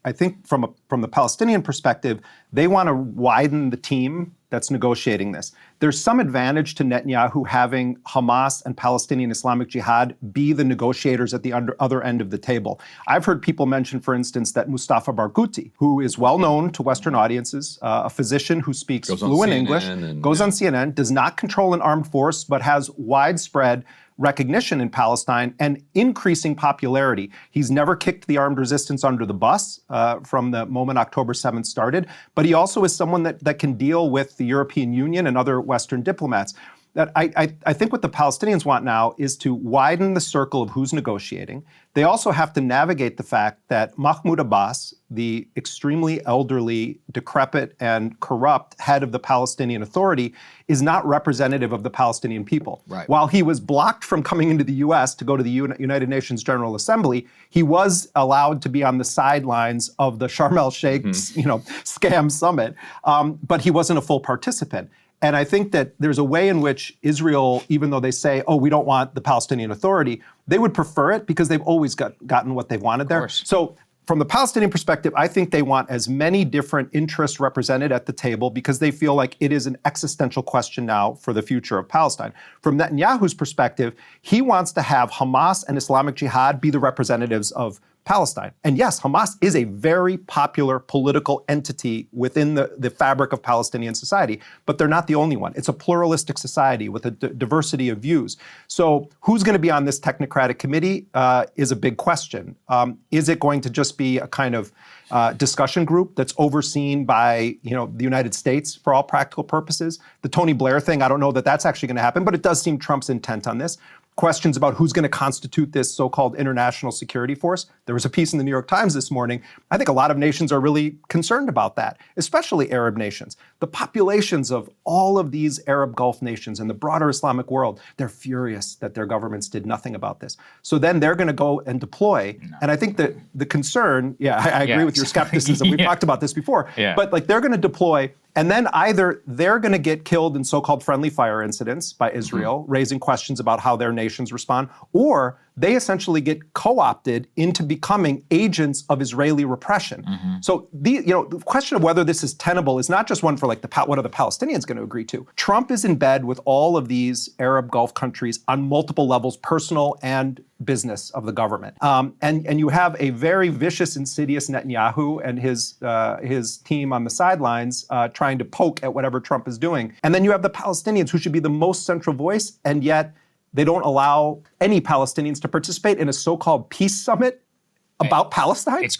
I think from the Palestinian perspective, they want to widen the team that's negotiating this. There's some advantage to Netanyahu having Hamas and Palestinian Islamic Jihad be the negotiators at the other end of the table. I've heard people mention, for instance, that Mustafa Barghouti, who is well known to Western audiences, a physician who speaks fluent English, goes on CNN, does not control an armed force, but has widespread recognition in Palestine and increasing popularity. He's never kicked the armed resistance under the bus from the moment October 7th started, but he also is someone that can deal with the European Union and other Western diplomats. That I think what the Palestinians want now is to widen the circle of who's negotiating. They also have to navigate the fact that Mahmoud Abbas, the extremely elderly, decrepit, and corrupt head of the Palestinian Authority, is not representative of the Palestinian people. Right. While he was blocked from coming into the U.S. to go to the United Nations General Assembly, he was allowed to be on the sidelines of the Sharm el-Sheikh, scam summit, but he wasn't a full participant. And I think that there's a way in which Israel, even though they say, oh, we don't want the Palestinian Authority, they would prefer it because they've always gotten what they've wanted there. So from the Palestinian perspective, I think they want as many different interests represented at the table because they feel like it is an existential question now for the future of Palestine. From Netanyahu's perspective, he wants to have Hamas and Islamic Jihad be the representatives of Palestine. And yes, Hamas is a very popular political entity within the fabric of Palestinian society, but they're not the only one. It's a pluralistic society with a diversity of views. So who's going to be on this technocratic committee is a big question. Is it going to just be a kind of discussion group that's overseen by the United States for all practical purposes? The Tony Blair thing, I don't know that that's actually going to happen, but it does seem Trump's intent on this. Questions about who's going to constitute this so-called international security force. There was a piece in the New York Times this morning. I think a lot of nations are really concerned about that, especially Arab nations. The populations of all of these Arab Gulf nations and the broader Islamic world, they're furious that their governments did nothing about this. So then they're going to go and deploy. No. And I think that the concern, I agree with your skepticism. We've talked about this before. But they're going to deploy. And then either they're going to get killed in so-called friendly fire incidents by Israel, raising questions about how their nations respond, or they essentially get co-opted into becoming agents of Israeli repression. So the question of whether this is tenable is not just one for what are the Palestinians going to agree to. Trump is in bed with all of these Arab Gulf countries on multiple levels, personal and business of the government. And you have a very vicious, insidious Netanyahu and his team on the sidelines trying to poke at whatever Trump is doing. And then you have the Palestinians, who should be the most central voice, and yet they don't allow any Palestinians to participate in a so-called peace summit about Palestine.